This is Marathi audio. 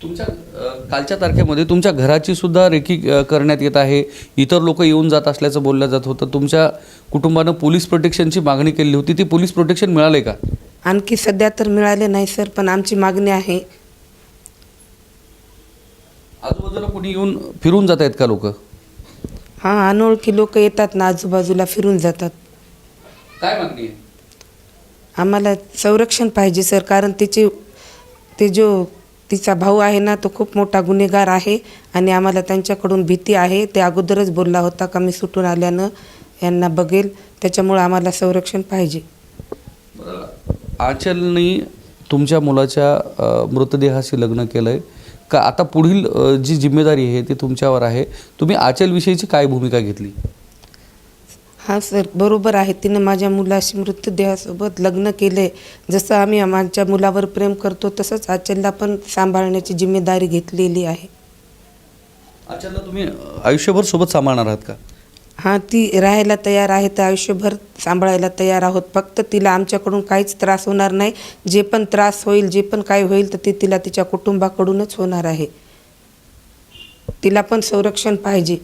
तुमच्या कालच्या तारखेमध्ये तुमच्या घराची सुद्धा रेकी करण्यात येत आहे. इतर लोक येऊन जात असल्याचं बोललं जात होतं. तुमच्या कुटुंबानं पोलीस प्रोटेक्शनची मागणी केली होती. ती पोलीस प्रोटेक्शन मिळाले का? आणखी सध्या तर मिळाले नाही सर, पण आमची मागणी आहे. आजूबाजूला कोणी येऊन फिरून जात आहेत का लोक? हां, अनोळखी लोक येतात ना, आजूबाजूला फिरून जातात. काय मागणी आहे? आम्हाला संरक्षण पाहिजे सर, कारण तिचा भाऊ आहे ना, तो खूप मोठा गुन्हेगार आहे आणि आम्हाला त्यांच्याकडून भीती आहे. ते अगोदरच बोलला होता का मी सुटून आल्यानं यांना बघेल, त्याच्यामुळे आम्हाला संरक्षण पाहिजे. आचलनी तुमच्या मुलाच्या मृतदेहाशी लग्न केलं आहे का? आता पुढील जी जिम्मेदारी आहे ती तुमच्यावर आहे. तुम्ही आचलविषयीची काय भूमिका घेतली? हां सर, बरोबर आहे. तिनं माझ्या मुलाशी मृतदेहासोबत लग्न केलं आहे. जसं आम्ही आमच्या मुलावर प्रेम करतो तसंच आचलला पण सांभाळण्याची जिम्मेदारी घेतलेली आहे. आचलला तुम्ही आयुष्यभर सोबत सांभाळणार आहात का? हां, ती राहायला तयार आहे, तर आयुष्यभर सांभाळायला तयार आहोत. फक्त तिला आमच्याकडून काहीच त्रास होणार नाही. जे पण त्रास होईल, जे पण काय होईल, तर ते तिला तिच्या कुटुंबाकडूनच होणार आहे. तिला पण संरक्षण पाहिजे.